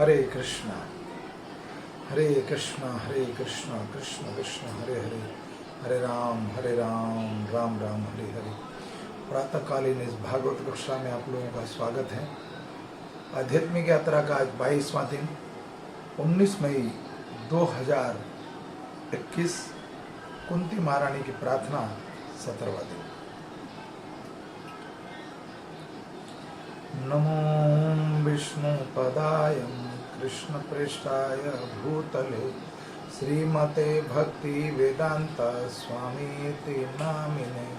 हरे कृष्णा कृष्ण कृष्ण कृष्ण हरे हरे, हरे राम राम राम हरे हरे। प्रातःकालीन इस भागवत कक्षा में आप लोगों का स्वागत है। आध्यात्मिक यात्रा का आज 22वां दिन, 19 मई 2021, कुंती महारानी की प्रार्थना 17वां दिन। नमो विष्णुपदाय कृष्ण पृष्ठाय भूतले श्रीमते भक्ति वेदांत स्वामीति नामिने।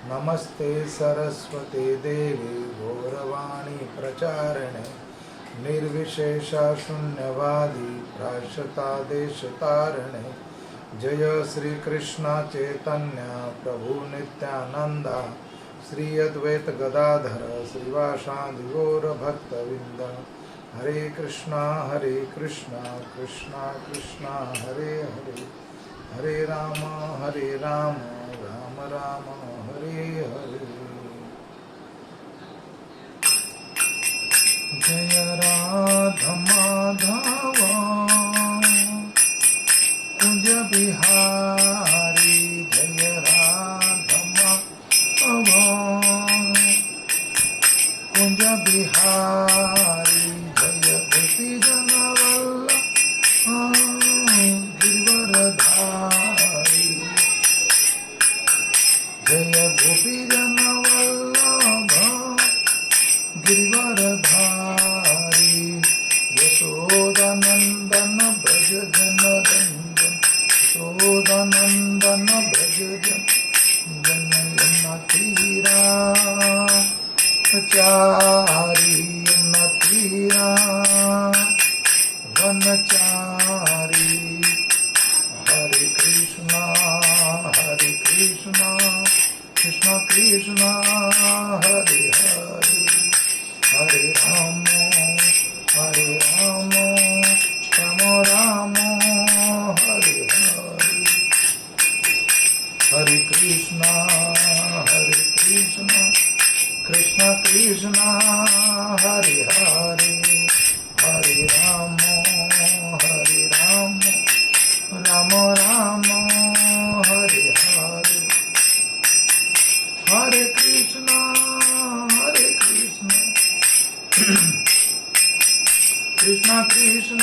नमस्ते सरस्वती देवी गौरवाणी प्रचारिणे, निर्विशेष शून्यवादी प्राश्यता देशतारिणे। जय श्री कृष्ण चैतन्य प्रभु नित्यानंदा, श्री अद्वैत गदाधर श्रीवासादि गौर भक्तवृंद। हरे कृष्णा कृष्णा कृष्णा हरे हरे, हरे राम राम राम हरे हरे। जय राधा माधव कुंज बिहारी, जय राधा कुंज बिहारी, जय गोपी जनवल्लभ गिरिवरधारी, जय गोपी जनवल्लभ गिरिवरधारी। यशोदानंदन ब्रज जन रंजन, यशोदानंदन ब्रज जन तीरा चारी तीरा वनचारी। हरे कृष्णा कृष्ण कृष्ण हरे हरे, हरे राम राम राम हरे हरे। हरे कृष्णा कृष्ण कृष्ण हरे हरे, हरे राम राम राम हरे हरे। हरे कृष्णा कृष्ण कृष्ण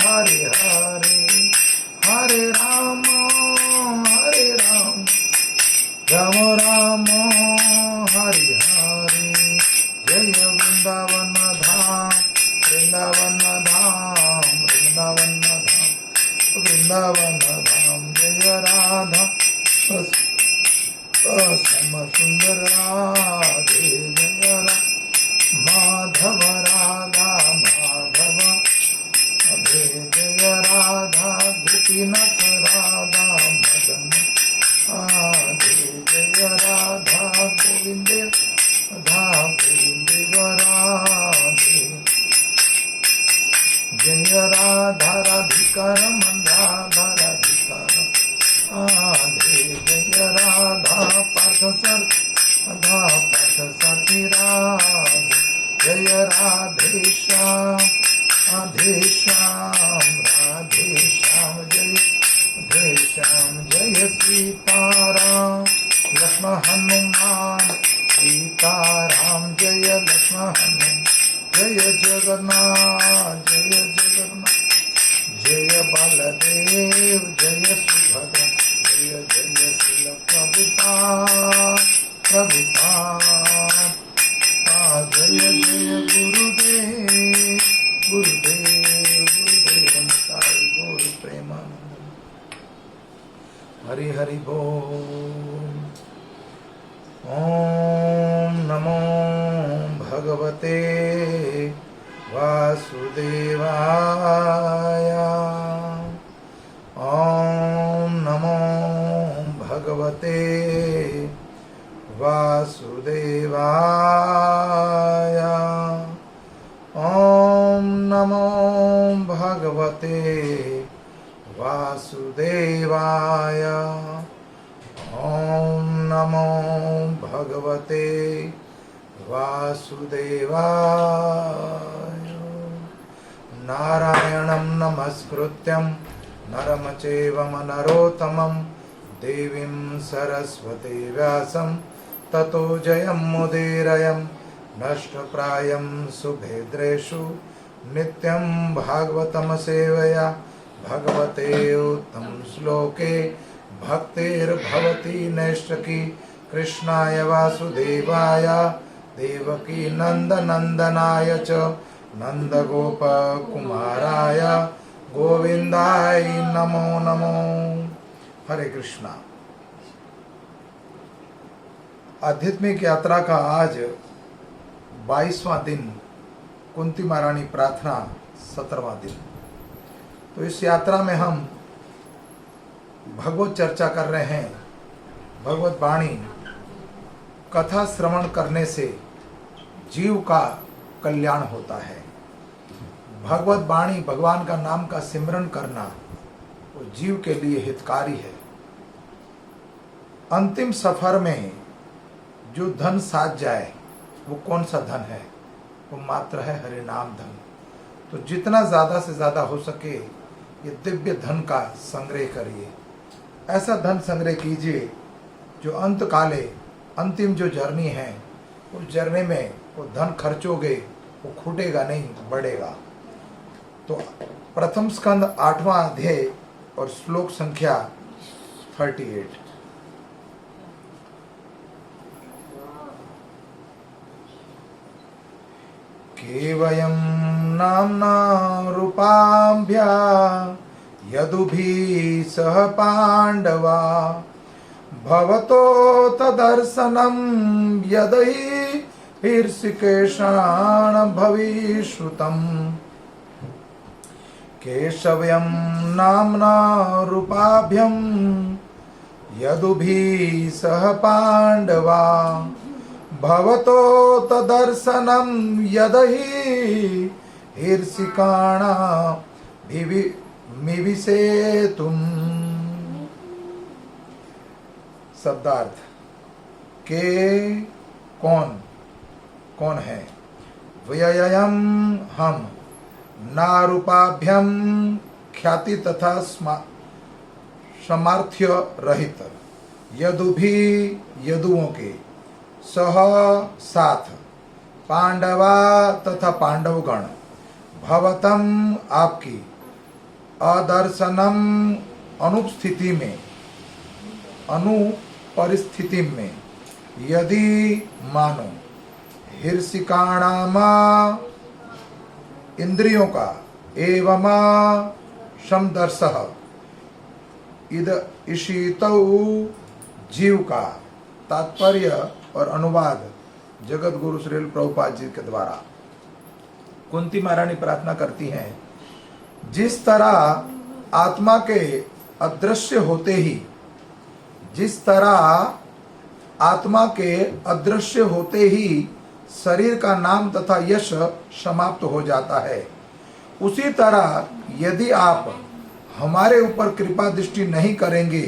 हरे हरे, हरे राम राम राम हरे हरे। जय वृंदावन धाम वृंदावन धाम, जय राधा श्याम सुंदर राधे, जय माधव राधा अभे, जय राधा गोपीनाथ राधा मदन आदे, जय राधा गोविंदे राधे। जय राधा राधिका रमन राधिकार आधे, जय राधा पार्थ सखी राधे, जय राधे श्याम राधे श्याम जय श्याम। जय सीताराम लक्ष्मण हनुमान सीताराम, जय लक्ष्मण हनुमान, जय जगन्नाथ जय बलदेव, जय सुभद्रा, जय श्रील प्रभुपाद जय गुरुदेव गुरु प्रेमानंद। हरि हरि बोल। ओम नमो भगवते वासुदेवाय, ओम नमो भगवते वासुदेवाय, ओम नमो भगवते वासुदेवाय, ओम नमो भगवते वासुदेवाय। नारायणं नमस्कृत्यं नरं चैव नरोत्तमं देवीं सरस्वती व्यासं ततो जयमुदीरयं नष्टप्रायं सुभेद्रेषु नित्यं भागवतं सेवया भगवते उत्तम श्लोके भक्तिर्भवति नैष्टकी कृष्णाय वासुदेवाय देवकी नंदनंदनाय च नंदगोपकुमाराय गोविंदाय नमो नमो। हरे कृष्णा। आध्यात्मिक यात्रा का आज 22वां दिन, कुंती महारानी प्रार्थना 17वां दिन। तो इस यात्रा में हम भगवत चर्चा कर रहे हैं। भगवत वाणी कथा श्रवण करने से जीव का कल्याण होता है। भगवत वाणी भगवान का नाम का सिमरन करना वो जीव के लिए हितकारी है। अंतिम सफर में जो धन साथ जाए वो कौन सा धन है? वो मात्र है हरि नाम धन। तो जितना ज़्यादा से ज़्यादा हो सके ये दिव्य धन का संग्रह करिए। ऐसा धन संग्रह कीजिए जो अंत काले अंतिम जो जर्नी है उस जर्नी में वो धन खर्चोगे वो खूटेगा नहीं, बढ़ेगा। तो प्रथम स्कंद 8वां अध्याय और श्लोक संख्या 38। केवयं नाम्ना रूपाभ्या यदुभिः सह पांडवा भवतो तदर्शनं यदहि ऋषिकेशान् भविष्यतम्। केशवयं नाम्ना रूपाभ्यं यदुभिः सह पांडवा भवतो तदर्शनं यदहि ऋषिकाणामिविसेतुम्। शब्दार्थ के कौन कौन है? व्ययम हम, नारूपाभ्यम ख्याति तथा सामर्थ्य रहित, यदुभी यदुओं के, सह साथ, पांडवा तथा पांडवगण, भवतम आपकी, अदर्शनम अनुपस्थिति में, अनुपरिस्थिति में, यदि मानो, हिर्षिकाणाम इंद्रियों का, एवं समदर्शः इद इशितौ जीव का। तात्पर्य और अनुवाद जगत गुरु श्रील प्रभुपाद जी के द्वारा। कुंती महारानी प्रार्थना करती हैं, जिस तरह आत्मा के अदृश्य होते ही, जिस तरह आत्मा के अदृश्य होते ही शरीर का नाम तथा यश समाप्त हो जाता है, उसी तरह यदि आप हमारे ऊपर कृपा दृष्टि नहीं करेंगे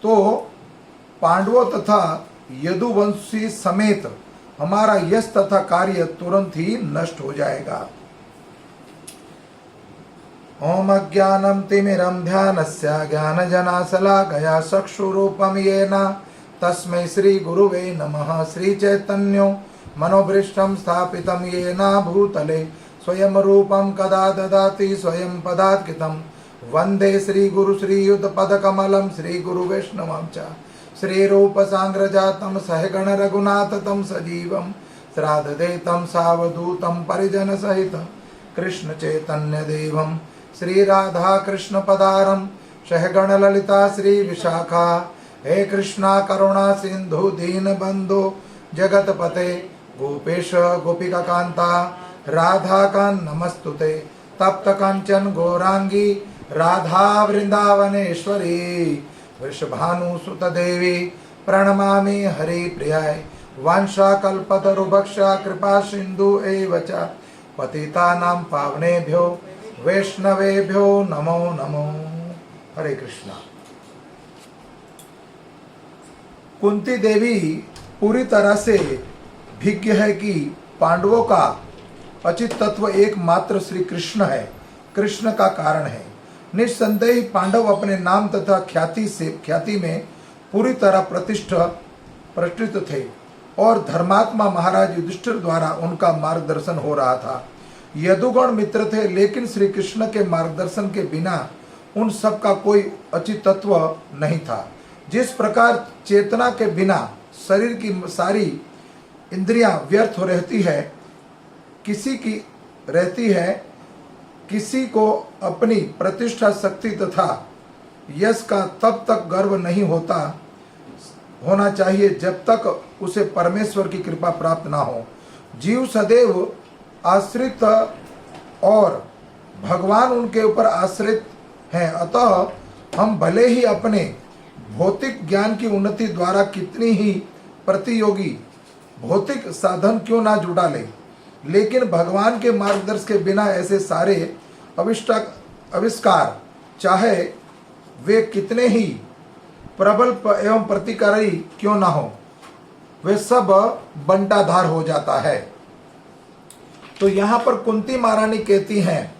तो पांडवों तथा यदुवंशी समेत हमारा यश तथा कार्य तुरंत ही नष्ट हो जाएगा। ओम अज्ञानम तिमिरम ध्यानस्य ज्ञानजनाशलाकया चक्षुरूपम येन तस्मै श्री गुरुवे नमः। श्री चैतन्यो मनोभृष्टं स्थापितं येन भूतले स्वयं रूपं कदा ददाति स्वयं पदात्कृतं। वंदे श्री गुरु श्री युत पद कमलम श्री गुरु वैष्णवं च श्री रूप सांग्रजातं सहगण रघुनाथतं सजीवं श्राद्धदेतं सावधूतं परिजन सहित कृष्ण चैतन्य देवं श्री राधा कृष्ण पदारं सहगण ललिता श्री विशाखा। हे कृष्णा करुणा सिंधु दीन बंधु जगतपते गोपेश गोपिका कांता राधा का नमस्तुते। तप्त कंचन गौरांगी राधा वृंदावनेश्वरी वृषभानु सुत देवी प्रणमामि हरि प्रियाय। वांशा कल्पतरुभक्षा कृपा सिंधु एव च पतितानां पावनेभ्यो वैष्णवेभ्यो नमो नमो। हरे कृष्णा। कुंती देवी पूरी तरह से भिज्ञ है कि पांडवों का अचित तत्व एकमात्र श्री कृष्ण है, कृष्ण का कारण है। निस्संदेह पांडव अपने नाम तथा ख्याति में पूरी तरह प्रतिष्ठित थे और धर्मात्मा महाराज युधिष्ठिर द्वारा उनका मार्गदर्शन हो रहा था। यदुगण मित्र थे, लेकिन श्री कृष्ण के मार्गदर्शन के बिना उन सब का कोई अचित तत्व नहीं था। जिस प्रकार चेतना के बिना शरीर की सारी इंद्रियां व्यर्थ हो रहती है, किसी को अपनी प्रतिष्ठा, शक्ति तथा यश का तब तक गर्व नहीं होना चाहिए जब तक उसे परमेश्वर की कृपा प्राप्त ना हो। जीव सदैव आश्रित और भगवान उनके ऊपर आश्रित हैं। अतः हम भले ही अपने भौतिक ज्ञान की उन्नति द्वारा कितनी ही प्रतियोगी भौतिक साधन क्यों ना जुटा ले, लेकिन भगवान के मार्गदर्शन के बिना ऐसे सारे आविष्कार, चाहे वे कितने ही प्रबल एवं प्रतिकारी क्यों ना हो, वे सब बंटाधार हो जाता है। तो यहाँ पर कुंती महारानी कहती हैं,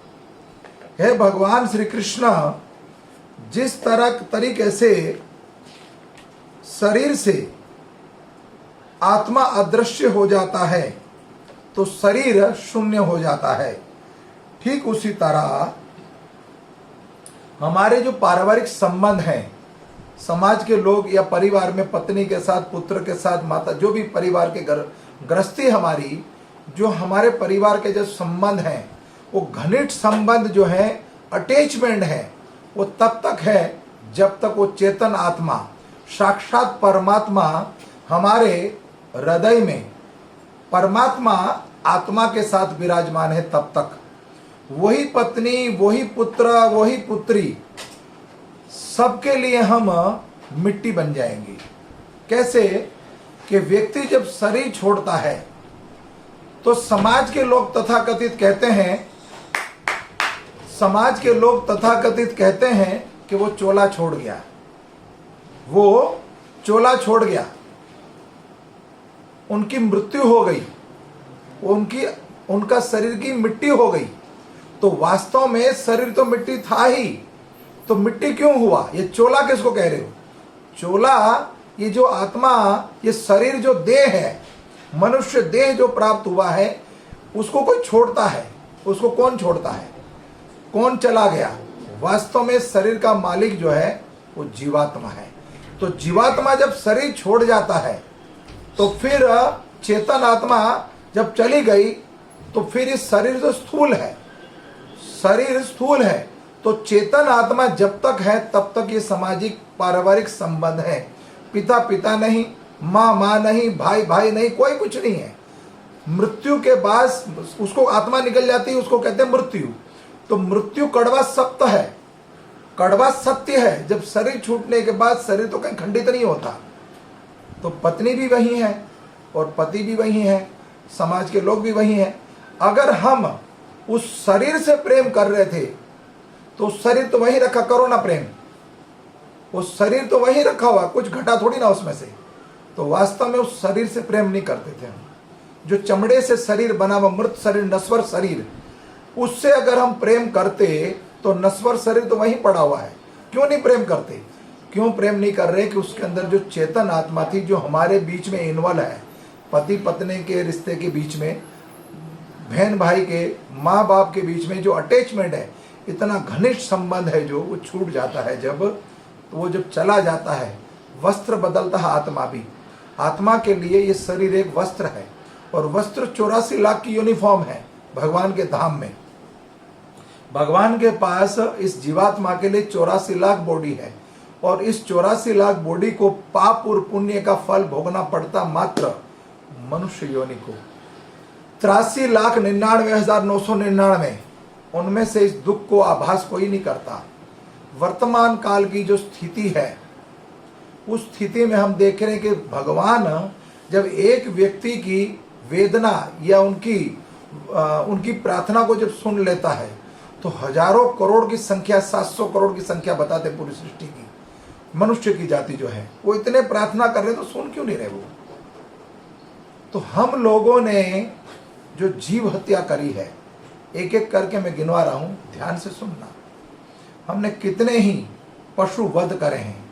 हे भगवान श्री कृष्ण, जिस तरीके से शरीर से आत्मा अदृश्य हो जाता है तो शरीर शून्य हो जाता है, ठीक उसी तरह हमारे जो पारिवारिक संबंध हैं, समाज के लोग या परिवार में पत्नी के साथ, पुत्र के साथ, माता, जो भी परिवार के गृहस्थी हमारी, जो हमारे परिवार के जो संबंध हैं, वो घनिष्ठ संबंध जो है, अटैचमेंट है, वो तब तक है जब तक वो चेतन आत्मा, साक्षात परमात्मा हमारे हृदय में, परमात्मा आत्मा के साथ विराजमान है, तब तक वही पत्नी, वही पुत्र, वही पुत्री, सबके लिए हम मिट्टी बन जाएंगे। कैसे कि व्यक्ति जब शरीर छोड़ता है तो समाज के लोग तथाकथित कहते हैं कि वो चोला छोड़ गया, वो चोला छोड़ गया, उनकी मृत्यु हो गई, उनका शरीर की मिट्टी हो गई। तो वास्तव में शरीर तो मिट्टी था ही, तो मिट्टी क्यों हुआ? ये चोला किसको कह रहे हो? चोला ये जो आत्मा, ये शरीर जो देह है, मनुष्य देह जो प्राप्त हुआ है, उसको कोई छोड़ता है? उसको कौन छोड़ता है? कौन चला गया? वास्तव में शरीर का मालिक जो है वो जीवात्मा है। तो जीवात्मा जब शरीर छोड़ जाता है तो फिर चेतन आत्मा जब चली गई तो फिर इस शरीर जो स्थूल है, शरीर स्थूल है, तो चेतन आत्मा जब तक है तब तक ये सामाजिक पारिवारिक संबंध है। पिता पिता नहीं, माँ माँ नहीं, भाई भाई नहीं, कोई कुछ नहीं है। मृत्यु के बाद उसको आत्मा निकल जाती है, उसको कहते हैं मृत्यु। तो मृत्यु कड़वा सत्य है, कड़वा सत्य है। जब शरीर छूटने के बाद शरीर तो कहीं खंडित नहीं होता। तो पत्नी भी वही है और पति भी वही है, समाज के लोग भी वही हैं। अगर हम उस शरीर से प्रेम कर रहे थे तो शरीर तो वही रखा, करो ना प्रेम, वो शरीर तो वही रखा हुआ, कुछ घटा थोड़ी ना उसमें से। तो वास्तव में उस शरीर से प्रेम नहीं करते थे हम। जो चमड़े से शरीर बना हुआ मृत शरीर, नश्वर शरीर, उससे अगर हम प्रेम करते तो नश्वर शरीर तो वहीं पड़ा हुआ है। क्यों नहीं प्रेम करते? क्यों प्रेम नहीं कर रहे? कि उसके अंदर जो चेतन आत्मा थी, जो हमारे बीच में इन्वॉल्व है, पति पत्नी के रिश्ते के बीच में, बहन भाई के, माँ बाप के बीच में जो अटैचमेंट है, इतना घनिष्ठ संबंध है, जो वो छूट जाता है जब, तो वो जब चला जाता है, वस्त्र बदलता है आत्मा भी। आत्मा के लिए ये शरीर एक वस्त्र है, और वस्त्र 84 लाख की यूनिफॉर्म है भगवान के धाम में। भगवान के पास इस जीवात्मा के लिए 84 लाख बॉडी है, और इस 84 लाख बॉडी को पाप और पुण्य का फल भोगना पड़ता मात्र मनुष्य योनि को। 83,99,999, उनमें से इस दुख को आभास कोई नहीं करता। वर्तमान काल की जो स्थिति है, उस स्थिति में हम देख रहे हैं कि भगवान जब एक व्यक्ति की वेदना या उनकी प्रार्थना को जब सुन लेता है, तो हजारों करोड़ की संख्या, 700 करोड़ की संख्या बताते पूरी सृष्टि की, मनुष्य की जाति जो है, वो इतने प्रार्थना कर रहे तो सुन क्यों नहीं रहे वो? तो हम लोगों ने जो जीव हत्या करी है, एक एक करके मैं गिनवा रहा हूं, ध्यान से सुनना। हमने कितने ही पशु वध करे हैं,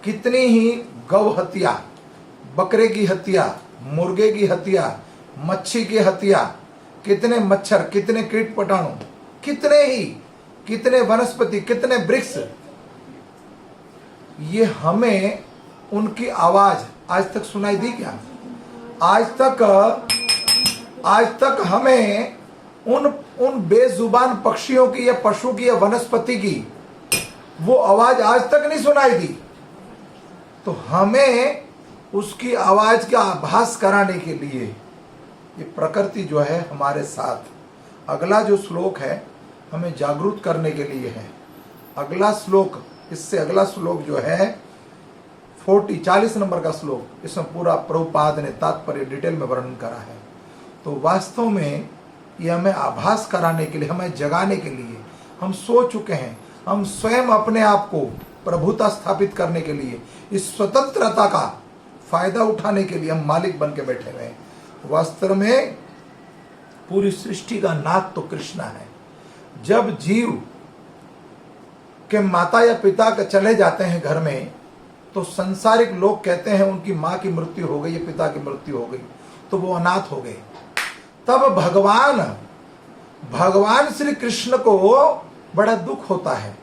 कितनी ही गौ हत्या, बकरे की हत्या, मुर्गे की हत्या, मच्छी की हत्या, कितने मच्छर, कितने कीट पटाणु, कितने वनस्पति, कितने वृक्ष, ये हमें उनकी आवाज आज तक सुनाई दी क्या? आज तक हमें उन बेजुबान पक्षियों की या पशु की या वनस्पति की वो आवाज आज तक नहीं सुनाई दी। तो हमें उसकी आवाज का आभास कराने के लिए ये प्रकृति जो है हमारे साथ। अगला जो श्लोक है हमें जागरूक करने के लिए है। अगला श्लोक, इससे अगला श्लोक जो है 40 नंबर का श्लोक, इसमें पूरा प्रभुपाद ने तात्पर्य डिटेल में वर्णन करा है। तो वास्तव में ये हमें आभास कराने के लिए, हमें जगाने के लिए, हम सो चुके हैं, हम स्वयं अपने आप को प्रभुता स्थापित करने के लिए, इस स्वतंत्रता का फायदा उठाने के लिए हम मालिक बन के बैठे हुए हैं। वास्तव में पूरी सृष्टि का नाथ तो कृष्ण है। जब जीव के माता या पिता के चले जाते हैं घर में, तो संसारिक लोग कहते हैं उनकी माँ की मृत्यु हो गई या पिता की मृत्यु हो गई, तो वो अनाथ हो गए। तब भगवान श्री कृष्ण को बड़ा दुख होता है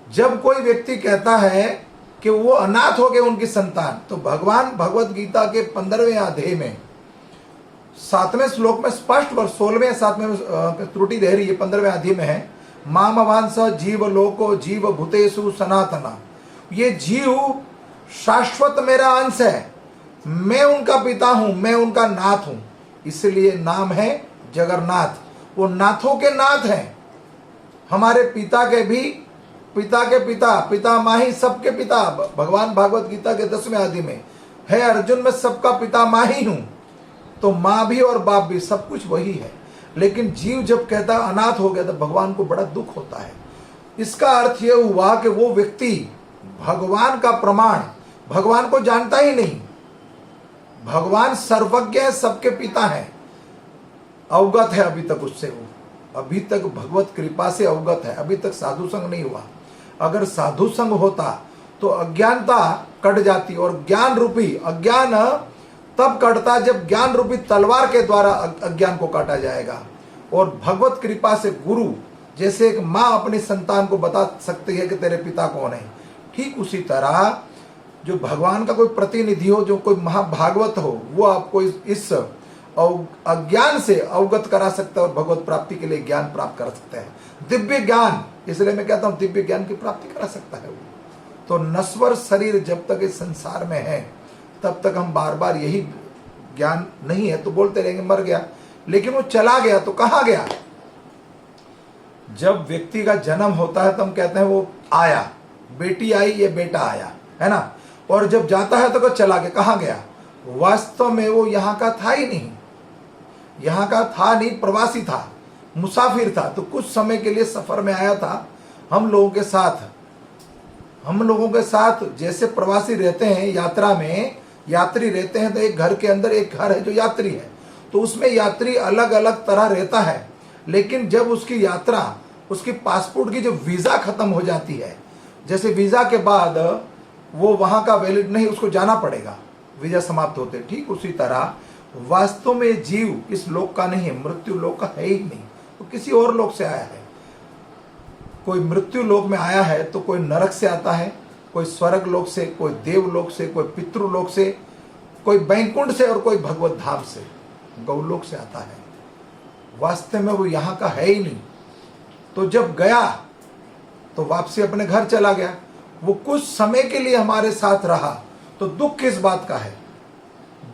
जब कोई व्यक्ति कहता है कि वो अनाथ हो गए उनकी संतान। तो भगवान भगवत गीता के 15वें अध्याय में 7वें श्लोक में स्पष्ट, और 16वें 7वें त्रुटि रह रही है, 15वें अध्याय में है, मामवांस जीव लोको जीव भूतेषु सनातना। ये जीव शाश्वत मेरा अंश है, मैं उनका पिता हूं, मैं उनका नाथ हूं, इसलिए नाम है जगन्नाथ। वो नाथों के नाथ हैं, हमारे पिता के भी पिता के पिता, पिता माही सबके पिता। भगवान भागवत गीता के 10वें अध्याय में है, अर्जुन मैं सबका पिता माही हूं। तो माँ भी और बाप भी सब कुछ वही है। लेकिन जीव जब कहता अनाथ हो गया तो भगवान को बड़ा दुख होता है। इसका अर्थ यह हुआ कि वो व्यक्ति भगवान का प्रमाण, भगवान को जानता ही नहीं। भगवान सर्वज्ञ है, सबके पिता है, अवगत है अभी तक उससे, वो अभी तक भगवत कृपा से अवगत है, अभी तक साधु संग नहीं हुआ। अगर साधु संग होता तो अज्ञानता कट जाती, और ज्ञान रूपी अज्ञान तब कटता जब ज्ञान रूपी तलवार के द्वारा अज्ञान को काटा जाएगा। और भगवत कृपा से गुरु, जैसे एक माँ अपनी संतान को बता सकती है कि तेरे पिता कौन है, ठीक उसी तरह जो भगवान का कोई प्रतिनिधि हो, जो कोई महाभागवत हो, वो आपको इस अज्ञान से अवगत करा सकता है और भगवत प्राप्ति के लिए ज्ञान प्राप्त कर सकता है, दिव्य ज्ञान। इसलिए मैं कहता हूं दिव्य ज्ञान की प्राप्ति करा सकता है वो। तो नश्वर शरीर जब तक इस संसार में है तब तक हम बार बार यही ज्ञान नहीं है तो बोलते रहेंगे मर गया। लेकिन वो चला गया तो कहाँ गया? जब व्यक्ति का जन्म होता है तो हम कहते हैं वो आया, बेटी आई या बेटा आया, है ना। और जब जाता है तो वो चला गया, कहाँ गया? वास्तव में वो यहाँ का था ही नहीं, यहाँ का था नहीं, प्रवासी था, मुसाफिर था। तो कुछ समय के लिए सफर में आया था हम लोगों के साथ। जैसे प्रवासी रहते हैं, यात्रा में यात्री रहते हैं, तो एक घर के अंदर एक घर है जो यात्री है, तो उसमें यात्री अलग अलग तरह रहता है। लेकिन जब उसकी यात्रा, उसकी पासपोर्ट की जो वीजा खत्म हो जाती है, जैसे वीजा के बाद वो वहां का वैलिड नहीं, उसको जाना पड़ेगा, वीजा समाप्त होते, ठीक उसी तरह वास्तव में जीव इस लोक का नहीं है, मृत्यु लोक का है ही नहीं, तो किसी और लोक से आया है। कोई मृत्यु लोक में आया है तो कोई नरक से आता है, कोई स्वर्ग लोक से, कोई देव लोक से, कोई पितृलोक से, कोई बैकुंठ से, और कोई भगवत धाम से, गौलोक से आता है। वास्तव में वो यहाँ का है ही नहीं। तो जब गया तो वापसी अपने घर चला गया। वो कुछ समय के लिए हमारे साथ रहा, तो दुख किस बात का है?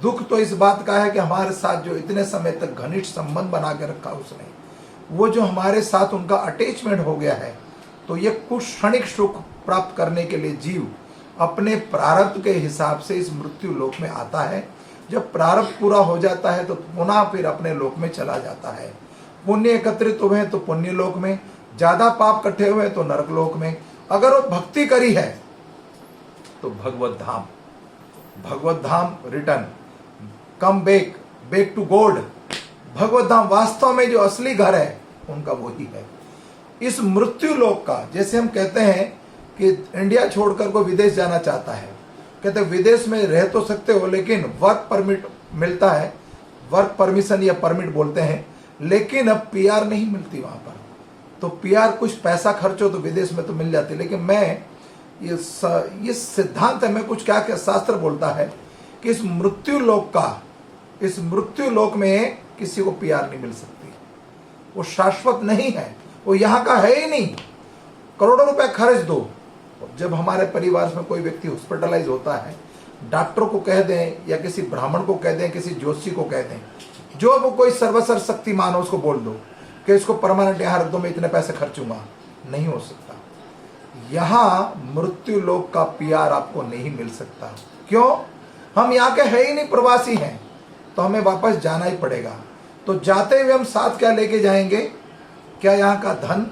दुख तो इस बात का है कि हमारे साथ जो इतने समय तक घनिष्ठ संबंध बना के रखा उसने, वो जो हमारे साथ उनका अटैचमेंट हो गया है, तो ये कुछ क्षणिक सुख प्राप्त करने के लिए जीव अपने प्रारब्ध के हिसाब से इस मृत्यु लोक में आता है। जब प्रारब्ध पूरा हो जाता है तो पुनः फिर अपने लोक में चला जाता है। पुण्य एकत्रित हुए तो पुण्य लोक में, ज्यादा पाप इकट्ठे हुए तो नरक लोक में। अगर वो भक्ति करी है तो भगवत धाम return, come back to God, भगवत धाम वास्तव में जो असली घर है उनका वही है। इस मृत्यु लोक का, जैसे हम कहते हैं कि इंडिया छोड़कर कोई विदेश जाना चाहता है, कहते हैं विदेश में रह तो सकते हो लेकिन वर्क परमिट मिलता है, वर्क परमिशन या परमिट बोलते हैं, लेकिन अब पीआर नहीं मिलती वहां पर। तो पीआर कुछ पैसा खर्चो तो विदेश में तो मिल जाती, लेकिन मैं ये सिद्धांत है, मैं कुछ क्या शास्त्र बोलता है कि इस मृत्यु लोक में किसी को पीआर नहीं मिल सकती, वो शाश्वत नहीं है, वो यहाँ का है ही नहीं। करोड़ों रुपए खर्च दो, जब हमारे परिवार में कोई व्यक्ति हॉस्पिटलाइज होता है, डॉक्टर को कह दें या किसी ब्राह्मण को कह दें, किसी ज्योतिषी को कह दें, जो वो कोई सर्वसर शक्तिमान हो उसको बोल दो कि इसको परमानेंट यहाँ रख दो, मैं इतने पैसे खर्चूंगा, नहीं हो सकता। यहाँ मृत्यु लोक का पीआर आपको नहीं मिल सकता। क्यों? हम यहाँ के है ही नहीं, प्रवासी हैं, तो हमें वापस जाना ही पड़ेगा। तो जाते हुए हम साथ क्या लेके जाएंगे? क्या यहाँ का धन,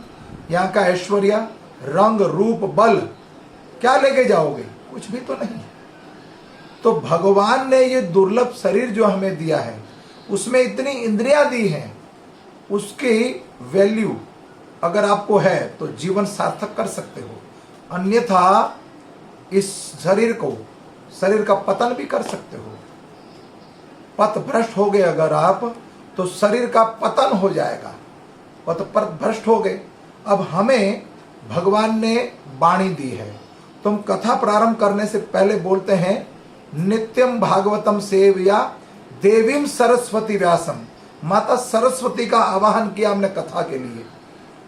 यहाँ का ऐश्वर्य, रंग रूप बल क्या लेके जाओगे? कुछ भी तो नहीं। तो भगवान ने ये दुर्लभ शरीर जो हमें दिया है, उसमें इतनी इंद्रियां दी हैं, उसकी वैल्यू अगर आपको है तो जीवन सार्थक कर सकते हो, अन्यथा इस शरीर का पतन भी कर सकते हो। पथ भ्रष्ट हो गए अगर आप, तो शरीर का पतन हो जाएगा। पथ पर भ्रष्ट हो गए। अब हमें भगवान ने वाणी दी है, तुम कथा प्रारंभ करने से पहले बोलते हैं नित्यम भागवतम सेवया देवीम सरस्वती व्यासम। माता सरस्वती का आवाहन किया हमने कथा के लिए।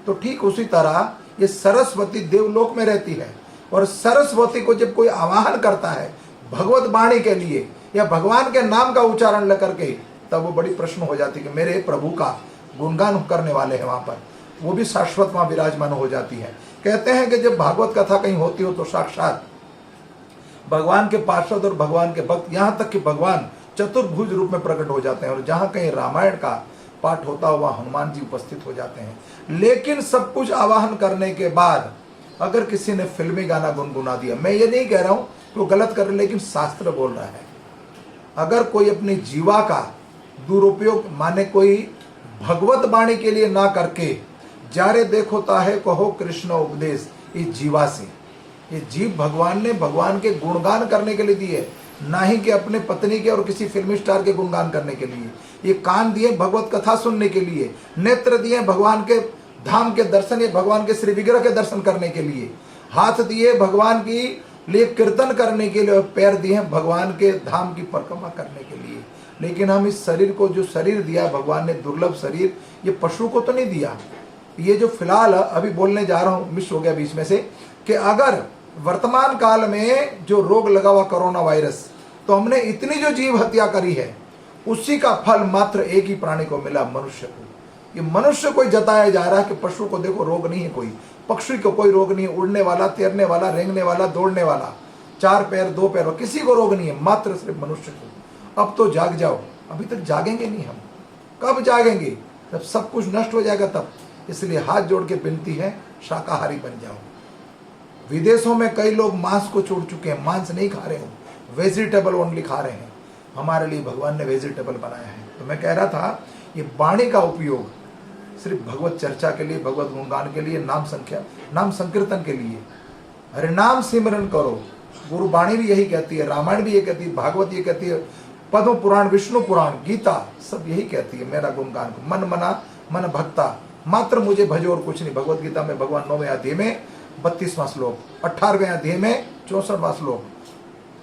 तो ठीक उसी तरह ये सरस्वती देवलोक में रहती है, और सरस्वती को जब कोई आवाहन करता है भगवत वाणी के लिए या भगवान के नाम का उच्चारण लेकर के, तब वो बड़ी प्रश्न हो जाती है कि मेरे प्रभु का गुणगान करने वाले हैं वहां पर, वो भी शाश्वत वहां विराजमान हो जाती है। कहते हैं कि जब भागवत कथा कहीं होती हो तो साक्षात भगवान के पार्षद और भगवान के भक्त, यहाँ तक कि भगवान चतुर्भुज रूप में प्रकट हो जाते हैं, और जहाँ कहीं रामायण का पाठ होता हुआ हनुमान जी उपस्थित हो जाते हैं। लेकिन सब कुछ आवाहन करने के बाद अगर किसी ने फिल्मी गाना गुनगुना दिया, मैं ये नहीं कह रहा हूं कि वो गलत कर रहे, लेकिन शास्त्र बोल रहा है अगर कोई अपनी जीवा का दुरुपयोग, माने कोई भगवत वाणी के लिए ना करके जारे देखोता है कहो कृष्ण उपदेश, इस जीवा से, ये जीव भगवान ने भगवान के गुणगान करने के लिए दिए, ना ही कि अपने पत्नी के और किसी फिल्मी स्टार के गुणगान करने के लिए। ये कान दिए भगवत कथा सुनने के लिए, नेत्र दिए भगवान के धाम के दर्शन या भगवान के श्री विग्रह के दर्शन करने के लिए, हाथ दिए भगवान की लिए कीर्तन करने के लिए, और पैर दिए भगवान के धाम की परिक्रमा करने के लिए। लेकिन हम इस शरीर को, जो शरीर दिया भगवान ने दुर्लभ शरीर, ये पशु को तो नहीं दिया। ये जो फिलहाल अभी बोलने जा रहा हूं, मिस हो गया बीच में से, कि अगर वर्तमान काल में जो रोग लगा हुआ कोरोना वायरस, तो हमने इतनी जो जीव हत्या करी है, उसी का फल मात्र एक ही प्राणी को मिला, मनुष्य को। ये मनुष्य को जताया जा रहा है कि पशु को देखो रोग नहीं है, कोई पक्षी को कोई रोग नहीं है, उड़ने वाला, तैरने वाला, रेंगने वाला, दौड़ने वाला, 4 पैर 2 पैर, किसी को रोग नहीं है, मात्र सिर्फ मनुष्य को। अब तो जाग जाओ, अभी तक जागेंगे नहीं हम। कब जागेंगे? जब सब कुछ नष्ट हो जाएगा तब। इसलिए हाथ जोड़ के विनती है, शाकाहारी बन जाओ। विदेशों में कई लोग मांस को छोड़ चुके हैं, मांस नहीं खा रहे हो, वेजिटेबल ओनली खा रहे हैं। हमारे लिए भगवान ने वेजिटेबल बनाया है। तो मैं कह रहा था, ये वाणी का उपयोग सिर्फ भगवत चर्चा के लिए, भगवत गुणगान के लिए, नाम संकीर्तन के लिए, हरे नाम सिमरन करो। गुरु वाणी भी यही कहती है, रामायण भी ये कहती है, भागवत ये कहती है, पद्म पुराण, विष्णु पुराण, गीता सब यही कहती है, मेरा गुणगान को मन मना मन भक्ता मात्र मुझे भजो और कुछ नहीं। भगवत गीता में भगवान 9वें अध्याय में 32वां श्लोक, 18वें अध्याय में 64वां श्लोक,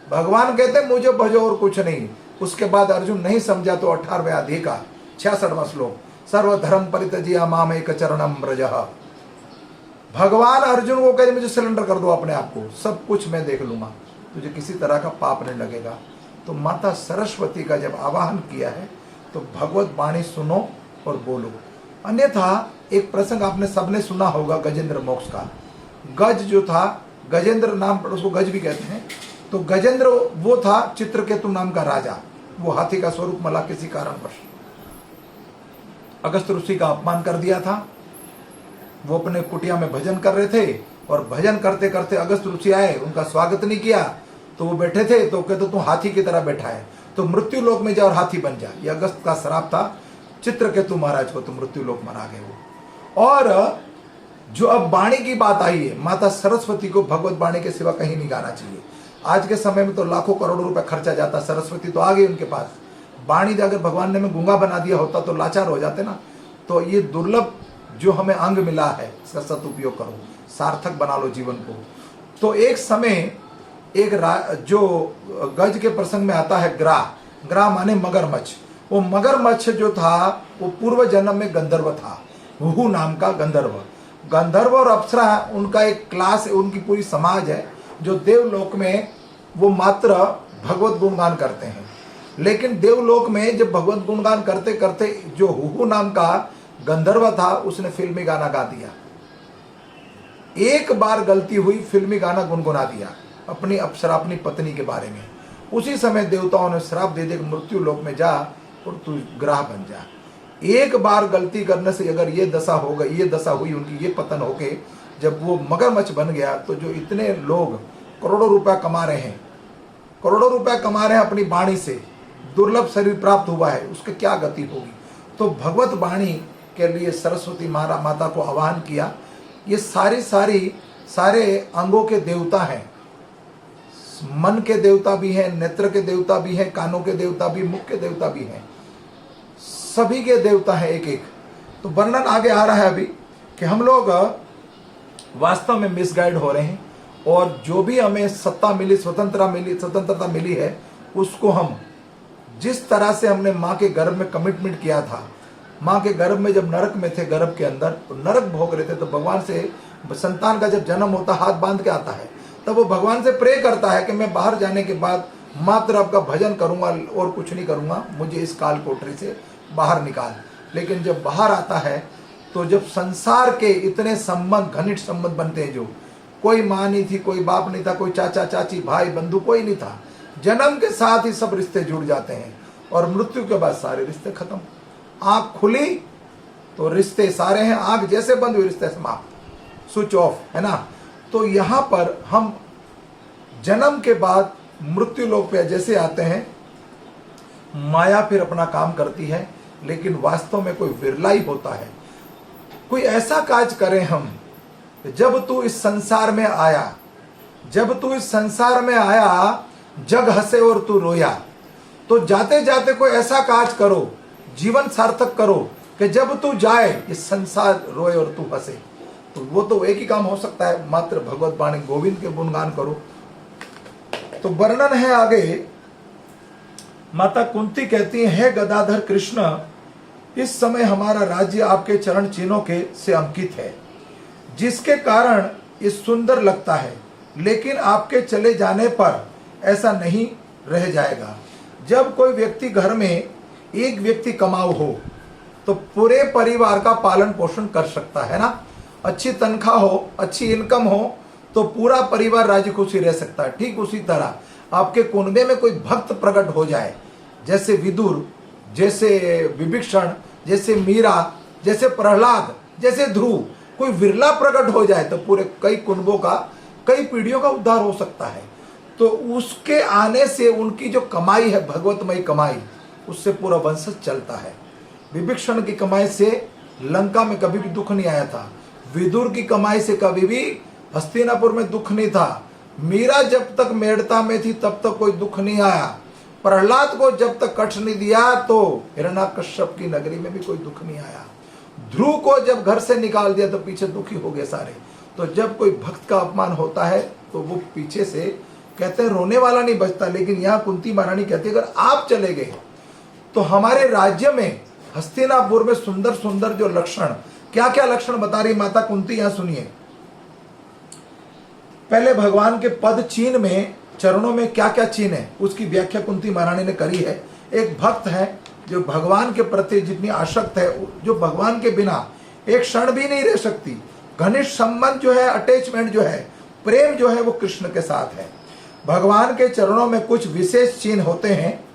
भगवान कहते हैं मुझे भजो और कुछ नहीं। उसके बाद अर्जुन नहीं समझा तो 18वें अध्याय का 66वां श्लोक, सर्वधर्म परित्यज्य मामेक चरणम व्रजः। भगवान अर्जुन को कहते मुझे सरेंडर कर दो अपने आप को, सब कुछ मैं देख लूंगा, तुझे किसी तरह का पाप नहीं लगेगा। तो माता सरस्वती का जब आवाहन किया है तो भगवत वाणी सुनो और बोलो। अन्यथा एक प्रसंग आपने सबने सुना होगा गजेंद्र मोक्ष का। गज जो था, गजेंद्र नाम पर उसको गज भी कहते हैं। तो गजेंद्र वो था चित्रकेतु नाम का राजा, वो हाथी का स्वरूप मला किसी कारणवश अगस्त ऋषि का अपमान कर दिया था। वो अपने कुटिया में भजन कर रहे थे, और भजन करते करते अगस्त ऋषि आए, उनका स्वागत नहीं किया, तो वो बैठे थे, तो कहते तू हाथी की तरह बैठा है, तो मृत्यु लोक में जा और हाथी बन जा। ये अगस्त का श्राप था। चित्रकेतु महाराज को तो मृत्यु लोक मरा गए वो। और जो अब वाणी की बात आई है, माता सरस्वती को भगवत वाणी के सिवा कहीं नहीं गाना चाहिए। आज के समय में तो लाखों करोड़ों रुपए खर्चा जाता, सरस्वती तो आ गई उनके पास। वाणी अगर भगवान ने में गूंगा बना दिया होता तो लाचार हो जाते ना। तो ये दुर्लभ जो हमें अंग मिला है, इसका सदुपयोग करो, सार्थक बना लो जीवन को। तो एक समय जो गज के प्रसंग में आता है, ग्रा माने मगरमच्छ। वो मगरमच्छ जो था वो पूर्व जन्म में गंधर्व था, हुहू नाम का गंधर्व और अप्सरा उनका एक क्लास, उनकी पूरी समाज है जो देवलोक में वो मात्र भगवत गुणगान करते हैं। लेकिन देवलोक में जब भगवत गुणगान करते करते जो हुहू नाम का गंधर्व था उसने फिल्मी गाना गा दिया। एक बार गलती हुई, फिल्मी गाना गुनगुना दिया अपनी अप्सरा, अपनी पत्नी के बारे में। उसी समय देवताओं ने श्राप दे दिया, मृत्यु लोक में जा और तू ग्रह बन जा। एक बार गलती करने से अगर ये दशा हो गई, ये दशा हुई उनकी, ये पतन होके जब वो मगरमच्छ बन गया, तो जो इतने लोग करोड़ों रुपया कमा रहे हैं अपनी वाणी से, दुर्लभ शरीर प्राप्त हुआ है, उसके क्या गति होगी। तो भगवत वाणी के लिए सरस्वती माता को आह्वान किया। ये सारे अंगों के देवता हैं, मन के देवता भी हैं, नेत्र के देवता भी हैं, कानों के देवता भी, मुख के देवता भी हैं, सभी के देवता हैं एक एक। तो वर्णन आगे आ रहा है अभी कि हम लोग वास्तव में मिसगाइड हो रहे हैं, और जो भी हमें सत्ता मिली, स्वतंत्रता मिली है, उसको हम जिस तरह से हमने माँ के गर्भ में कमिटमेंट किया था, माँ के गर्भ में जब नरक में थे, गर्भ के अंदर तो नरक भोग रहे थे, तो भगवान से संतान का जब जन्म होता हाथ बांध के आता है, तब वो भगवान से प्रे करता है कि मैं बाहर जाने के बाद मात्र आपका भजन करूंगा और कुछ नहीं करूंगा, मुझे इस काल कोठरी से बाहर निकाल। लेकिन जब बाहर आता है तो जब संसार के इतने संबंध, घनिष्ठ संबंध बनते हैं, जो कोई माँ नहीं थी, कोई बाप नहीं था, कोई चाचा चाची भाई बंधु कोई नहीं था, जन्म के साथ ही सब रिश्ते जुड़ जाते हैं और मृत्यु के बाद सारे रिश्ते खत्म। आंख खुली तो रिश्ते सारे हैं, आंख जैसे बंद हुई रिश्ते समाप्त, स्विच ऑफ, है ना। तो यहाँ पर हम जन्म के बाद मृत्यु लोक पे जैसे आते हैं, माया फिर अपना काम करती है, लेकिन वास्तव में कोई विरला ही होता है। कोई ऐसा काज करें हम, जब तू इस संसार में आया, जग हंसे और तू रोया। तो जाते जाते कोई ऐसा काज करो, जीवन सार्थक करो कि जब तू जाए इस संसार रोए और तू हंसे। तो वो तो एक ही काम हो सकता है, मात्र भगवत वाणी गोविंद के गुणगान करो। तो वर्णन है आगे, माता कुंती कहती है, गदाधर कृष्ण, इस समय हमारा राज्य आपके चरण चिन्हों के से अंकित है, जिसके कारण ये सुंदर लगता है, लेकिन आपके चले जाने पर ऐसा नहीं रह जाएगा। जब कोई व्यक्ति घर में एक व्यक्ति कमाऊ हो तो पूरे परिवार का पालन पोषण कर सकता है ना। अच्छी तनख्वाह हो, अच्छी इनकम हो तो पूरा परिवार राजी खुशी रह सकता है। ठीक उसी तरह आपके कुनबे में कोई भक्त प्रकट हो जाए, जैसे विदुर, जैसे विभीषण, जैसे मीरा, जैसे प्रहलाद, जैसे ध्रुव, कोई विरला प्रकट हो जाए तो पूरे कई कुनबों का, कई पीढ़ियों का उद्धार हो सकता है। तो उसके आने से उनकी जो कमाई है, भगवतमयी कमाई, उससे पूरा वंश चलता है। विभीषण की कमाई से लंका में कभी भी दुख नहीं आया था, विदुर की कमाई से कभी भी हस्तिनापुर में दुख नहीं था, मीरा जब तक मेड़ता में थी तब तक कोई दुख नहीं आया, प्रहलाद को जब तक कष्ट नहीं दिया तो हिरण्याकश्यप की नगरी में भी कोई दुख नहीं आया, ध्रुव को जब घर से निकाल दिया तो पीछे दुखी हो गए सारे। तो जब कोई भक्त का अपमान होता है तो वो पीछे से कहते हैं रोने वाला नहीं बचता। लेकिन यहाँ कुंती महारानी कहती है, अगर आप चले गए तो हमारे राज्य में हस्तिनापुर में सुंदर सुंदर जो लक्षण, क्या क्या लक्षण बता रही माता कुंती, यहां सुनिए। पहले भगवान के पद चिन्ह में, चरणों में क्या क्या चिन्ह है उसकी व्याख्या कुंती महारानी ने करी है। एक भक्त है जो भगवान के प्रति जितनी आसक्त है, जो भगवान के बिना एक क्षण भी नहीं रह सकती, घनिष्ठ संबंध जो है, अटैचमेंट जो है, प्रेम जो है वो कृष्ण के साथ है। भगवान के चरणों में कुछ विशेष चिन्ह होते हैं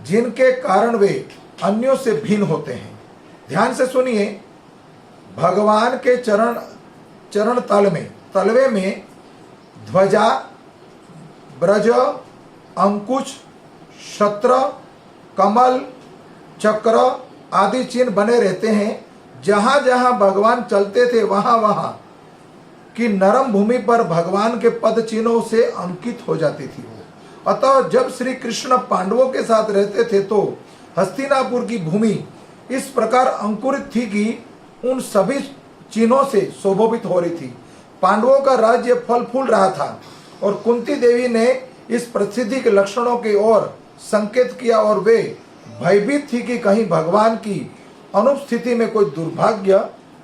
जिनके कारण वे अन्यों से भिन्न होते हैं। ध्यान से सुनिए, भगवान के चरण तलवे में ध्वजा, ब्रज, अंकुश, छत्र, कमल, चक्र, आदि चिन्ह बने रहते हैं। जहां जहां भगवान चलते थे वहां वहां की नरम भूमि पर भगवान के पद चिन्हों से अंकित हो जाती थी वो। अतः जब श्री कृष्ण पांडवों के साथ रहते थे तो हस्तिनापुर की भूमि इस प्रकार अंकुरित थी कि उन सभी चिन्हों से शोभित हो रही थी। पांडवों का राज्य फल फूल रहा था और कुंती देवी ने इस प्रसिद्धि के लक्षणों की ओर संकेत किया और वे भयभीत थी कि कहीं भगवान की अनुपस्थिति में कोई दुर्भाग्य,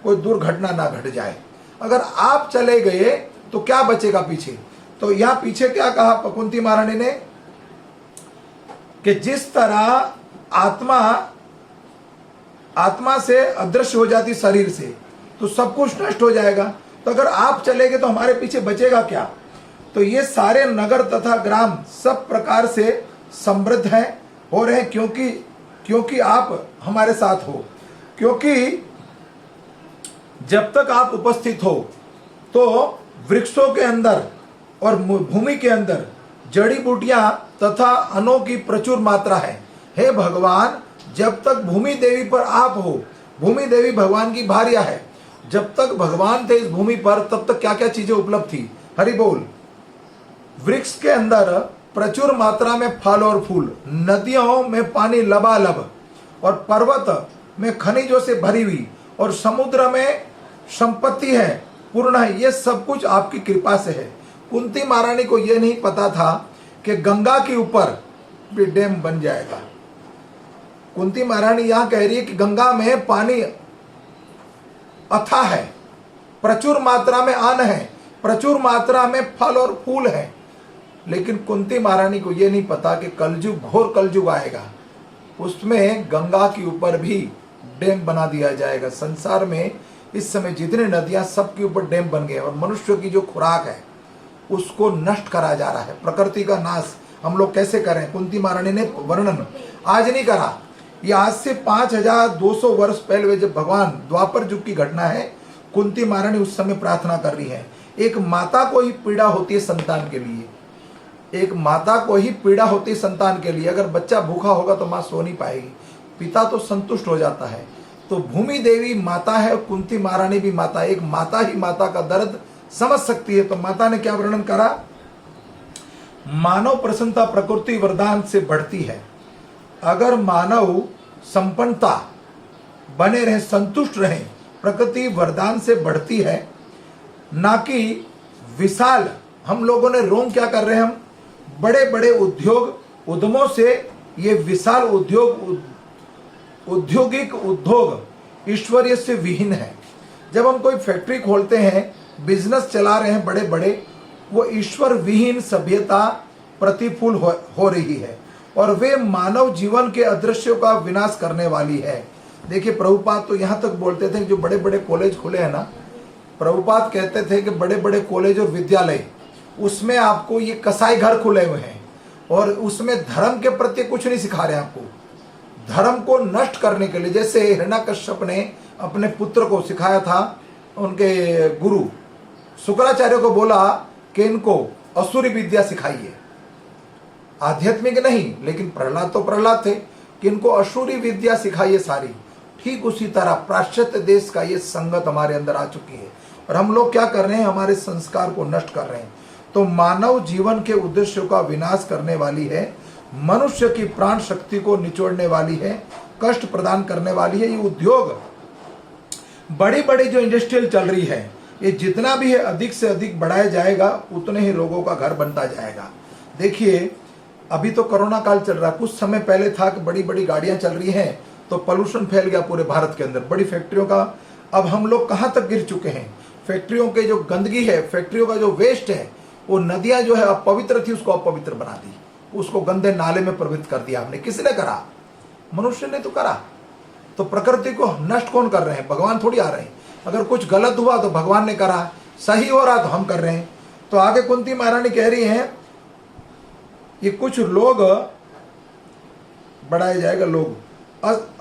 कोई दुर्घटना ना घट जाए। अगर आप चले गए तो क्या बचेगा पीछे? तो यहां पीछे क्या कहा कुंती महारानी ने कि जिस तरह आत्मा से अदृश्य हो जाती शरीर से तो सब कुछ नष्ट हो जाएगा, तो अगर आप चले गए तो हमारे पीछे बचेगा क्या? तो ये सारे नगर तथा ग्राम सब प्रकार से समृद्ध हैं, हो रहे हैं क्योंकि आप हमारे साथ हो। क्योंकि जब तक आप उपस्थित हो तो वृक्षों के अंदर और भूमि के अंदर जड़ी बूटियां तथा अनों की प्रचुर मात्रा है। हे भगवान, जब तक भूमि देवी पर आप हो, भूमि देवी भगवान की भार्या है, जब तक भगवान थे इस भूमि पर तब तक क्या क्या चीजें उपलब्ध थी? हरि बोल। वृक्ष के अंदर प्रचुर मात्रा में फल और फूल, नदियों में पानी लबालब और पर्वत में खनिजों से भरी हुई और समुद्र में संपत्ति है पूर्ण है। ये सब कुछ आपकी कृपा से है। कुंती महारानी को यह नहीं पता था कि गंगा के ऊपर भी डैम बन जाएगा। कुंती महारानी यहां कह रही है कि गंगा में पानी अथाह है, प्रचुर मात्रा में अन्न है, प्रचुर मात्रा में फल और फूल है। लेकिन कुंती महारानी को यह नहीं पता कि कलयुग, घोर कलयुग आएगा, उसमें गंगा के ऊपर भी डैम बना दिया जाएगा। संसार में इस समय जितने नदियां सबके ऊपर डैम बन गए और मनुष्य की जो खुराक है उसको नष्ट करा जा रहा है। प्रकृति का नाश हम लोग कैसे करें? कुंती महारानी ने वर्णन आज नहीं करा, ये आज से 5200 वर्ष पहले जब भगवान द्वापर युग की घटना है, कुंती महारानी उस समय प्रार्थना कर रही है। एक माता को ही पीड़ा होती है संतान के लिए, एक माता को ही पीड़ा होती है संतान के लिए। अगर बच्चा भूखा होगा तो माँ सो नहीं पाएगी, पिता तो संतुष्ट हो जाता है। तो भूमि देवी माता है और कुंती महारानी भी माता है। एक माता ही माता का दर्द समझ सकती है। तो माता ने क्या वर्णन करा? मानव प्रसन्नता प्रकृति वरदान से बढ़ती है। अगर मानव संपन्नता बने रहे, संतुष्ट रहे, प्रकृति वरदान से बढ़ती है, ना कि विशाल। हम लोगों ने रोम क्या कर रहे हैं? हम बड़े बड़े उद्योग उद्यमों से ये विशाल औद्योगिक उद्योग ईश्वरीय से विहीन है। जब हम कोई फैक्ट्री खोलते हैं, बिजनेस चला रहे हैं बड़े बड़े, वो ईश्वर विहीन सभ्यता प्रतिफूल हो रही है और वे मानव जीवन के अदृश्यों का विनाश करने वाली है। देखिए, प्रभुपाद तो यहाँ तक बोलते थे, जो बड़े बड़े कॉलेज खुले हैं ना, प्रभुपाद कहते थे कि बड़े बड़े कॉलेज और विद्यालय, उसमें आपको ये कसाई घर खुले हुए हैं और उसमें धर्म के प्रति कुछ नहीं सिखा रहे आपको, धर्म को नष्ट करने के लिए। जैसे हिरण्यकश्यप ने अपने पुत्र को सिखाया था, उनके गुरु शुक्राचार्य को बोला कि इनको असुरी विद्या सिखाइए, आध्यात्मिक नहीं, लेकिन प्रहलाद तो प्रहलाद थे कि इनको असुरी विद्या सिखाइए सारी। ठीक उसी तरह पाश्चात्य देश का ये संगत हमारे अंदर आ चुकी है और हम लोग क्या कर रहे हैं? हमारे संस्कार को नष्ट कर रहे हैं। तो मानव जीवन के उद्देश्यों का विनाश करने वाली है, मनुष्य की प्राण शक्ति को निचोड़ने वाली है, कष्ट प्रदान करने वाली है। ये उद्योग बड़ी बड़ी जो इंडस्ट्रियल चल रही है, ये जितना भी है अधिक से अधिक बढ़ाया जाएगा, उतने ही लोगों का घर बनता जाएगा। देखिए, अभी तो कोरोना काल चल रहा है, कुछ समय पहले था कि बड़ी बड़ी गाड़ियां चल रही हैं तो पोल्यूशन फैल गया पूरे भारत के अंदर, बड़ी फैक्ट्रियों का। अब हम लोग कहां तक गिर चुके हैं? फैक्ट्रियों के जो गंदगी है, फैक्ट्रियों का जो वेस्ट है, वो नदियां जो है अपवित्र थी उसको अपवित्र बना दी, उसको गंदे नाले में प्रवृत्त कर दिया। हमने किसने करा? मनुष्य ने तो करा। तो प्रकृति को नष्ट कौन कर रहे हैं? भगवान थोड़ी आ रहे हैं। अगर कुछ गलत हुआ तो भगवान ने करा, सही हो रहा तो हम कर रहे हैं। तो आगे कुंती महारानी कह रही हैं, ये कुछ लोग बढ़ाया जाएगा, लोग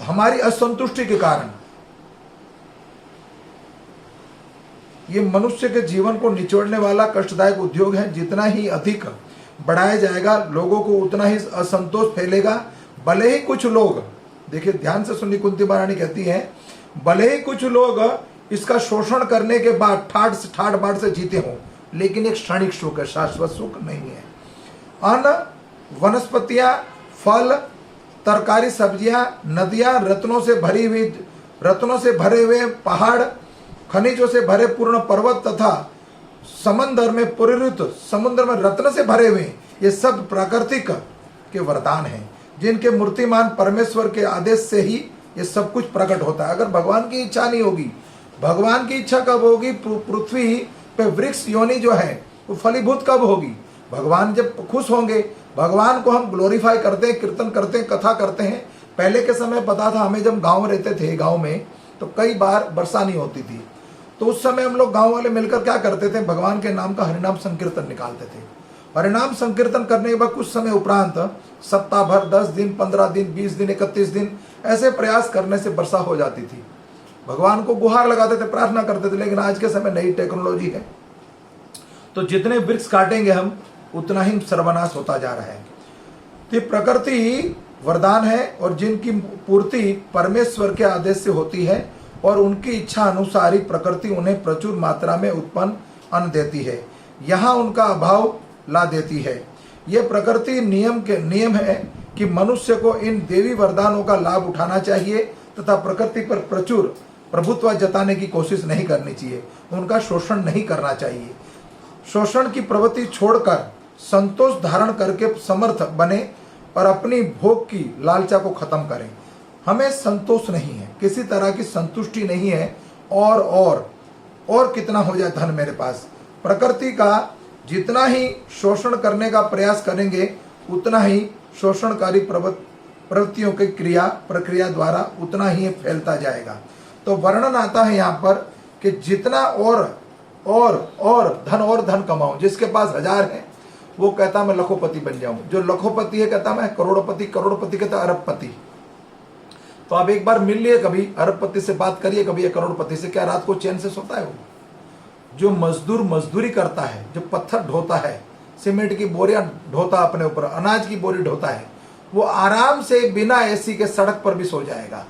हमारी असंतुष्टि के कारण ये मनुष्य के जीवन को निचोड़ने वाला कष्टदायक उद्योग है। जितना ही अधिक बढ़ाया जाएगा, लोगों को उतना ही असंतोष फैलेगा। भले ही कुछ लोग देखिए ध्यान से सुनिए, कुंती महारानी कहती है भले ही कुछ लोग इसका शोषण करने के बाद ठाट बाट से जीते हों, लेकिन एक क्षणिक सुख है, शाश्वत सुख नहीं है। अन्न, वनस्पतियां, फल, तरकारी, सब्जियां, नदियां, रत्नों से भरे हुए पहाड़, खनिजों से भरे पूर्ण पर्वत तथा समुद्र में रत्न से भरे हुए, ये सब प्राकृतिक के वरदान हैं, जिनके मूर्तिमान परमेश्वर के आदेश से ही ये सब कुछ प्रकट होता है। अगर भगवान की इच्छा नहीं होगी, भगवान की इच्छा कब होगी? पृथ्वी पे वृक्ष योनि जो है वो फलीभूत कब होगी? भगवान जब खुश होंगे। भगवान को हम ग्लोरीफाई करते हैं, कीर्तन करते हैं, कथा करते हैं। पहले के समय पता था हमें, जब गांव रहते थे, गांव में तो कई बार वर्षा नहीं होती थी, तो उस समय हम लोग गांव वाले मिलकर क्या करते थे? भगवान के नाम का हरिनाम संकीर्तन निकालते थे। हरिनाम संकीर्तन करने के बाद कुछ समय उपरांत सप्ताह भर, 10 दिन, 15 दिन, 20 दिन, 31 दिन ऐसे प्रयास करने से वर्षा हो जाती थी। भगवान को गुहार लगाते थे, प्रार्थना करते थे। लेकिन आज के समय नई टेक्नोलॉजी है, तो जितने वृक्ष काटेंगे हम, उतना ही सर्वनाश होता जा रहा है। तो प्रकृति वरदान है, और जिनकी पूर्ति परमेश्वर के आदेश से होती है, और उनकी इच्छा अनुसार ही प्रकृति उन्हें प्रचुर मात्रा में उत्पन्न अन्न देती है, यहाँ उनका अभाव ला देती है। यह प्रकृति नियम है कि मनुष्य को इन देवी वरदानों का लाभ उठाना चाहिए तथा प्रकृति पर प्रचुर प्रभुत्व जताने की कोशिश नहीं करनी चाहिए, उनका शोषण नहीं करना चाहिए। शोषण की प्रवृत्ति छोड़कर संतोष धारण करके समर्थ बने और अपनी भोग की लालचा को खत्म करें। हमें संतोष नहीं है, किसी तरह की संतुष्टि नहीं है, और कितना हो जाए धन मेरे पास। प्रकृति का जितना ही शोषण करने का प्रयास करेंगे, उतना ही शोषणकारी प्रवृत्तियों की प्रक्रिया द्वारा उतना ही फैलता जाएगा। तो वर्णन आता है यहाँ पर कि जितना और धन कमाऊं। जिसके पास 1000 है वो कहता मैं लखोपति बन जाऊं, जो लखोपति है कहता मैं करोड़पति, करोड़पति कहता अरबपति। तो आप एक बार मिल लिए, कभी अरबपति से बात करिए, कभी करोड़पति से, क्या रात को चैन से सोता है? वो जो मजदूरी करता है, जो पत्थर ढोता है, सीमेंट की बोरियां ढोता, अपने ऊपर अनाज की बोरी ढोता है, वो आराम से बिना एसी के सड़क पर भी सो जाएगा।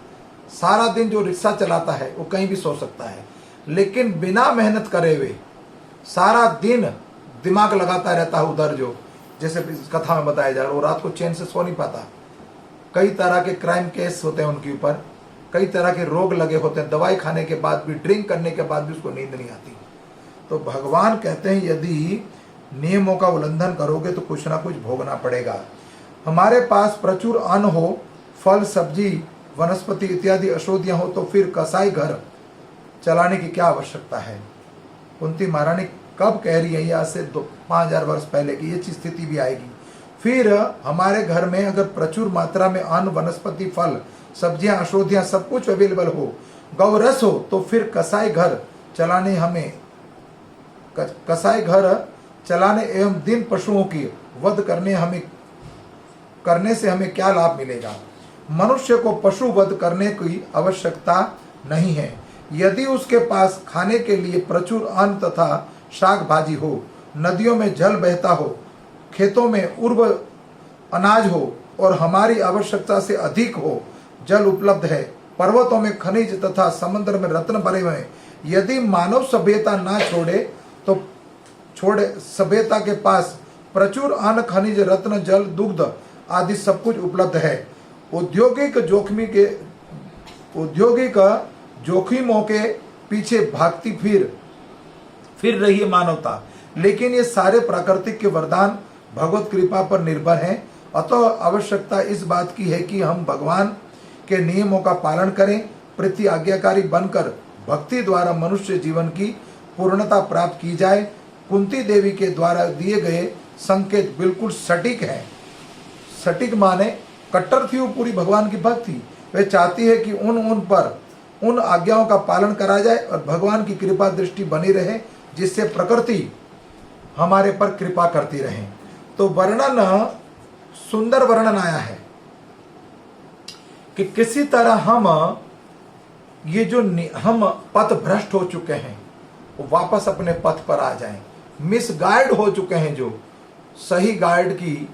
सारा दिन जो रिक्शा चलाता है वो कहीं भी सो सकता है, लेकिन बिना मेहनत करे हुए सारा दिन दिमाग लगाता रहता है उधर, जो जैसे कथा में बताया जा रहा है, वो रात को चैन से सो नहीं पाता। कई तरह के क्राइम केस होते हैं उनके ऊपर, कई तरह के रोग लगे होते हैं, दवाई खाने के बाद भी, ड्रिंक करने के बाद भी उसको नींद नहीं आती। तो भगवान कहते हैं यदि नियमों का उल्लंघन करोगे तो कुछ ना कुछ भोगना पड़ेगा। हमारे पास प्रचुर अन्न हो, फल, सब्जी, वनस्पति इत्यादि औषधियां हो, तो फिर कसाई घर चलाने की क्या आवश्यकता है? कुंती महारानी कब कह रही है? ये आज से 5000 वर्ष पहले की ये स्थिति भी आएगी। फिर हमारे घर में अगर प्रचुर मात्रा में अन्न, वनस्पति, फल, सब्जियां, औषधियां सब कुछ अवेलेबल हो, गौरस हो, तो फिर कसाई घर चलाने एवं दिन पशुओं की वध करने से हमें क्या लाभ मिलेगा? मनुष्य को पशु वध करने की आवश्यकता नहीं है। यदि उसके पास खाने के लिए प्रचुर अन्न तथा शाक भाजी हो, नदियों में जल बहता हो, खेतों में उर्वर अनाज हो और हमारी आवश्यकता से अधिक हो जल उपलब्ध है, पर्वतों में खनिज तथा समुद्र में रत्न भरे हुए हैं, यदि मानव सभ्यता ना छोड़े सभ्यता के पास प्रचुर अन्न, खनिज, रत्न, जल, दुग्ध आदि सब कुछ उपलब्ध है। औद्योगिक जोखिमों के पीछे भागती फिर रही है मानवता, लेकिन ये सारे प्राकृतिक के वरदान भगवत कृपा पर निर्भर हैं। अतः आवश्यकता इस बात की है कि हम भगवान के नियमों का पालन करें, प्रति आज्ञाकारी बनकर भक्ति द्वारा मनुष्य जीवन की पूर्णता प्राप्त की जाए। कुंती देवी के द्वारा दिए गए संकेत बिल्कुल सटीक है। सटीक माने कट्टर थी वो पूरी भगवान की भक्ति। वे चाहती है कि उन आज्ञाओं का पालन करा जाए और भगवान की कृपा दृष्टि बनी रहे, जिससे प्रकृति हमारे पर कृपा करती रहे। तो वर्णन, सुंदर वर्णन आया है कि किसी तरह हम पथ भ्रष्ट हो चुके हैं, वो वापस अपने पथ पर आ जाएं। मिसगाइड हो चुके हैं, जो सही गाइड की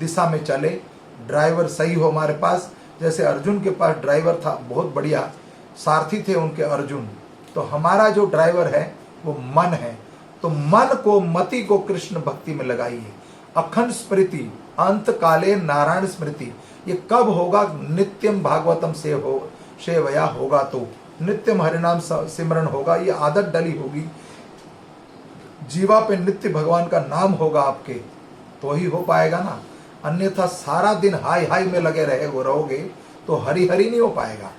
दिशा में चले। ड्राइवर सही हो हमारे पास, जैसे अर्जुन के पास ड्राइवर था, बहुत बढ़िया सारथी थे उनके अर्जुन, तो हमारा जो ड्राइवर है वो मन है। तो मन को, मति को कृष्ण भक्ति में लगाइए। अखंड स्मृति, अंत काले नारायण स्मृति, ये कब होगा? नित्यम भागवतम सेवया होगा, तो नित्यम हरिनाम सिमरन होगा, ये आदत डली होगी, जीवा पे नित्य भगवान का नाम होगा आपके, तो ही हो पाएगा ना। अन्यथा सारा दिन हाय हाय में लगे रहोगे तो हरि हरि नहीं हो पाएगा।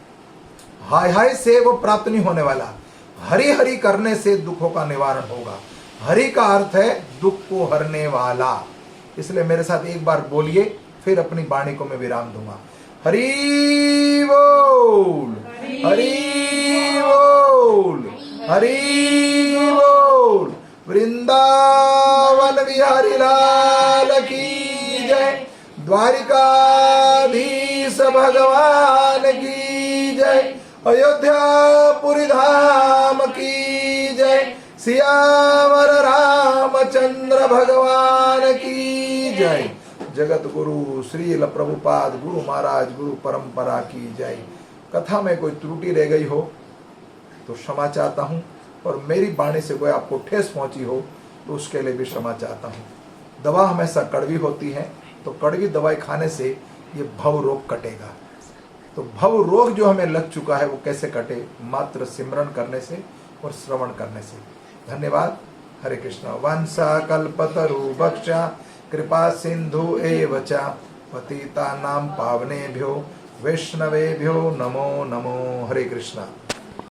हाय हाय से वो प्राप्त नहीं होने वाला। हरि हरि करने से दुखों का निवारण होगा। हरि का अर्थ है दुख को हरने वाला। इसलिए मेरे साथ एक बार बोलिए, फिर अपनी वाणी को मैं विराम दूंगा। हरि बोल, हरि बोल, हरि बोल। वृंदावन बिहारी लाल की जय, द्वारिकाधीश भगवान की जय, अयोध्यापुरी धाम की जय, सियावर रामचंद्र भगवान की जय। जगत गुरु श्रील प्रभुपाद गुरु महाराज गुरु परंपरा की जय। कथा में कोई त्रुटि रह गई हो तो क्षमा चाहता हूँ, और मेरी वाणी से कोई आपको ठेस पहुंची हो तो उसके लिए भी क्षमा चाहता हूँ। दवा हमेशा कड़वी होती है, तो कड़वी दवाई खाने से ये भव रोग कटेगा। तो भव रोग जो हमें लग चुका है वो कैसे कटे? मात्र सिमरन करने से और श्रवण करने से। धन्यवाद। हरे कृष्ण। वंशा कल्पतरुभक्षा कृपा सिंधु एव च पतितानां पावनेभ्यो वैष्णवेभ्यो नमो नमो। हरे कृष्ण।